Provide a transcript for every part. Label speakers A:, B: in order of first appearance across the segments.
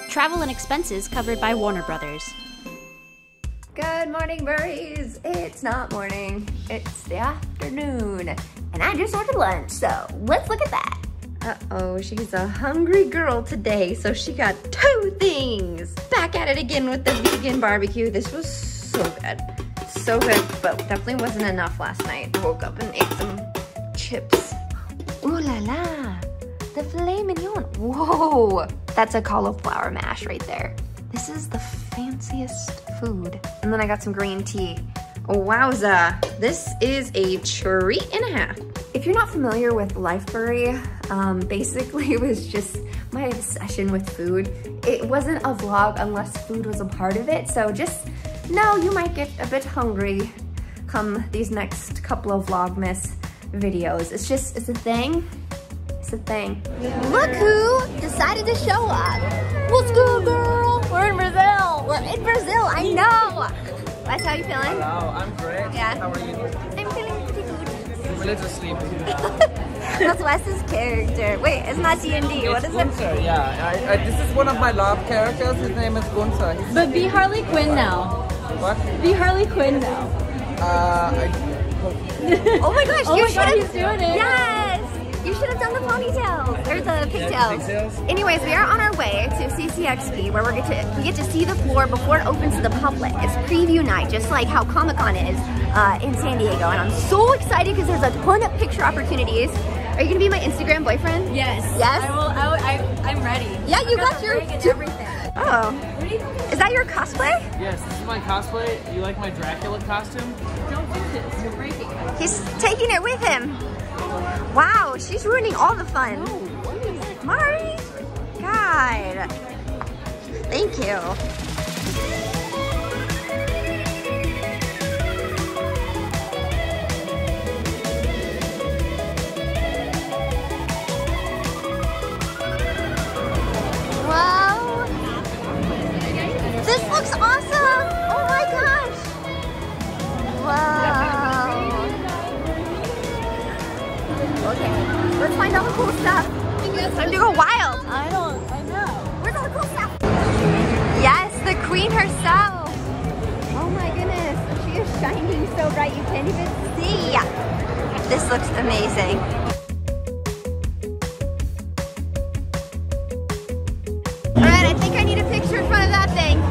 A: Travel and expenses covered by Warner Brothers.
B: Good morning, Burries. It's not morning, it's the afternoon. And I just ordered lunch, so let's look at that. Uh-oh, she's a hungry girl today, so she got 2 things. Back at it again with the vegan barbecue. This was so good. So good, but definitely wasn't enough last night. I woke up and ate some chips. Ooh la la, the filet mignon. Whoa, that's a cauliflower mash right there. This is the fanciest food. And then I got some green tea. Wowza, this is a treat and a half. If you're not familiar with Lifebury, basically it was just my obsession with food. It wasn't a vlog unless food was a part of it, so just know you might get a bit hungry come these next couple of Vlogmas videos. It's a thing. It's a thing. Look who decided to show up. What's good, girl? We're in Brazil. We're in Brazil, I know. Wes, how you feeling?
C: Hello, I'm great.
B: Yeah.
C: How are you?
B: I'm feeling pretty good.
C: I'm a little sleepy.
B: That's Wes's character. Wait, it's not D&D. What is
C: Gunther,
B: it?
C: yeah. This is one of my love characters. His name is Gunther.
D: But be Harley Quinn now.
C: What?
D: Be Harley Quinn now.
B: Oh my gosh,
D: Oh
B: you
D: my
B: should
D: God,
B: have.
D: he's doing it.
B: Yes! You should have done the ponytails or the pigtails. Anyways, we are on our way to CCXP where we get to see the floor before it opens to the public. It's preview night, just like how Comic-Con is in San Diego. And I'm so excited because there's a ton of picture opportunities. Are you gonna be my Instagram boyfriend?
D: Yes.
B: Yes?
D: I'm ready.
B: Yeah, you got your
D: everything.
B: Oh. Is that your cosplay?
C: Yes, this is my cosplay. You like my Dracula costume?
D: Don't do this. You're breaking it.
B: He's taking it with him. Wow, she's ruining all the fun. Mari? God. Thank you. Wow. This looks awesome. Oh my gosh. Wow. Okay, let's find all the cool stuff. It's time to go wild.
D: I know.
B: Where's all the cool stuff? Yes, the queen herself. Oh my goodness, she is shining so bright you can't even see. This looks amazing. All right, I think I need a picture in front of that thing.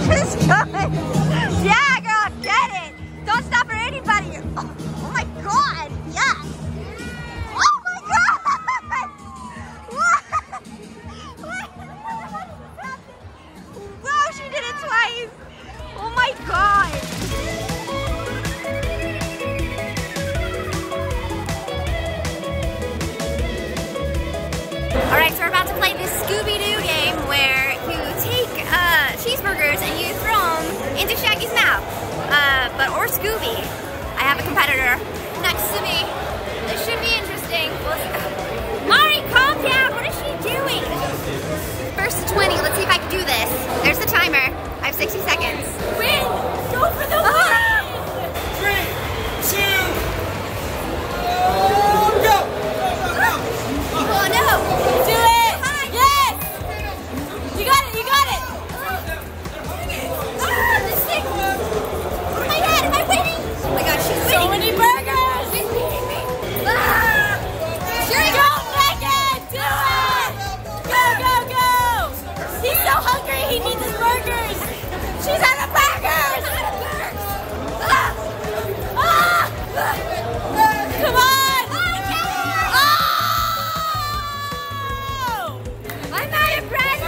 B: Just good. Yeah, girl, get it. Don't stop for anybody. Oh my God, yes. Oh my God. What? Wow, she did it twice. Oh my God. All right, so we're about to play this Scooby-Doo game where you take cheeseburgers and you throw them into Shaggy's mouth. Or Scooby. I have a competitor next to me. This should be interesting. Mari, calm down. What is she doing? First to 20. Let's see if I can do this. There's the timer. I have 60 seconds. Win! Go for the win!
C: 3, 2, go!
B: Oh no!
D: Do it! Yes! You got it! You got it!
B: Ah, this thing! Oh my God! Am I winning? Oh my God! She's winning!
D: So many burgers!
B: She's beating me! Ah! Sure,
D: Go, Megan! Do it! Go, go, go! He's so hungry. He needs his burgers. She's out of burgers!
B: Ah!
D: Ah! Come on! Oh!
B: I'm not impressed!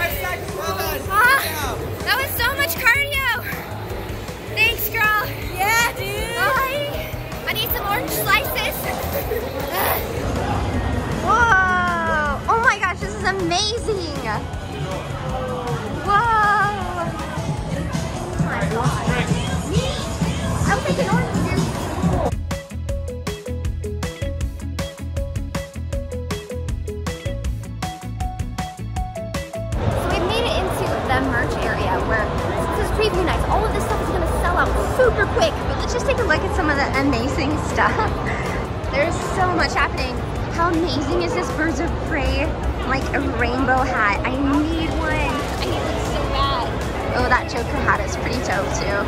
B: Ah, that was so much cardio! Thanks, girl!
D: Yeah, dude!
B: I need some orange slices! Whoa! Oh my gosh, this is amazing! Whoa! Oh my God! I'll take an orange juice! The merch area where this is preview nights. All of this stuff is going to sell out super quick, but let's just take a look at some of the amazing stuff. There's so much happening. How amazing is this birds of prey, like a rainbow hat? I need one. I need one so bad. Oh, that choker hat is pretty dope too.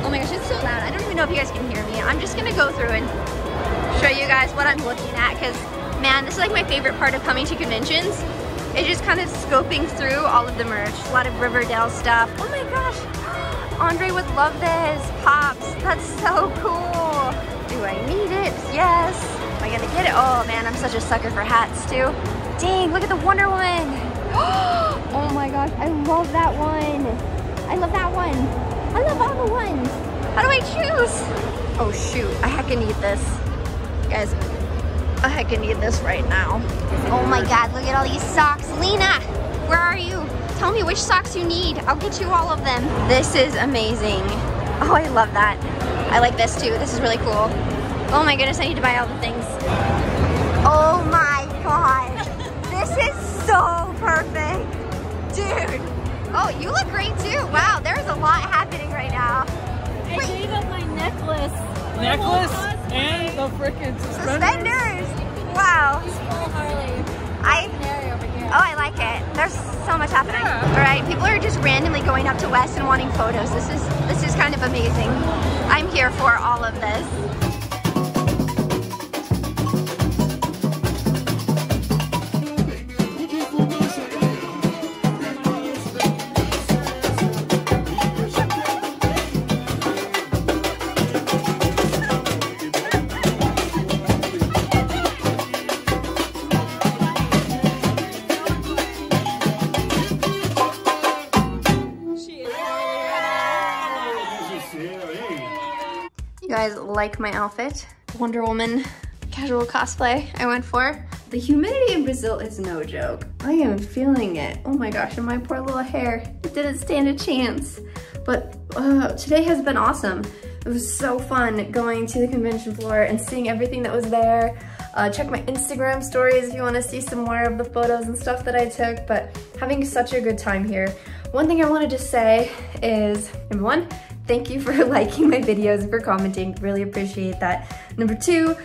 B: Oh my gosh, it's so loud. I don't even know if you guys can hear me. I'm just gonna go through and show you guys what I'm looking at, because man, this is like my favorite part of coming to conventions. It's just kind of scoping through all of the merch. A lot of Riverdale stuff. Oh my gosh, Andre would love this. Pops, that's so cool. Do I need it? Yes. Am I gonna get it? Oh man, I'm such a sucker for hats too. Dang, look at the Wonder Woman. Oh my gosh, I love that one. I love that one. I love all the ones. How do I choose? Oh shoot, I heckin' need this. Guys, I heckin' need this right now. Oh my god, look at all these socks. Lena, where are you? Tell me which socks you need. I'll get you all of them. This is amazing. Oh, I love that. I like this too. This is really cool. Oh my goodness, I need to buy all the things. Oh my god. This is so perfect. Dude. Oh, you look great too. Wow, there's a lot happening right now.
D: I gave up my necklace.
C: Necklace and the freaking
B: Suspenders. Wow.
D: Full Harley. Canary over here.
B: Oh, I like it. There's so much happening. All right, people are just randomly going up to Wes and wanting photos. This is kind of amazing. I'm here for all of this. You guys like my outfit? Wonder Woman casual cosplay I went for. The humidity in Brazil is no joke. I am feeling it. Oh my gosh, and my poor little hair. It didn't stand a chance. But today has been awesome. It was so fun going to the convention floor and seeing everything that was there. Check my Instagram stories if you want to see some more of the photos and stuff that I took, but having such a good time here. One thing I wanted to say is, number one, thank you for liking my videos and for commenting, really appreciate that. Number two,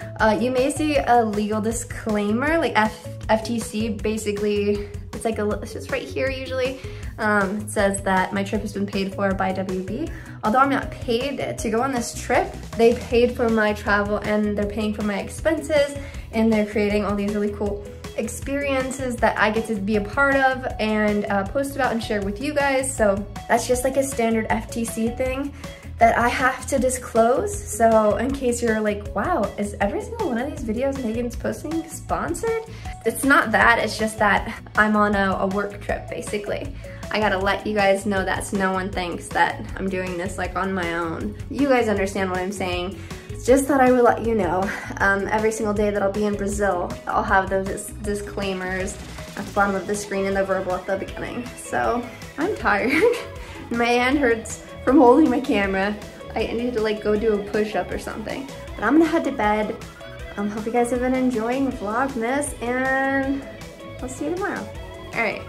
B: you may see a legal disclaimer, like FTC, basically, it's just right here usually. It says that my trip has been paid for by WB. Although I'm not paid to go on this trip, they paid for my travel and they're paying for my expenses, and they're creating all these really cool experiences that I get to be a part of and post about and share with you guys. So that's just like a standard FTC thing that I have to disclose. So in case you're like, wow, is every single one of these videos Megan's posting sponsored? It's not that, it's just that I'm on a work trip basically. I gotta let you guys know that so no one thinks that I'm doing this like on my own. You guys understand what I'm saying. Just thought I would let you know. Every single day that I'll be in Brazil, I'll have those disclaimers at the bottom of the screen and the verbal at the beginning. So I'm tired. My hand hurts from holding my camera. I need to like go do a push-up or something. But I'm gonna head to bed. Hope you guys have been enjoying Vlogmas, and I'll see you tomorrow. All right.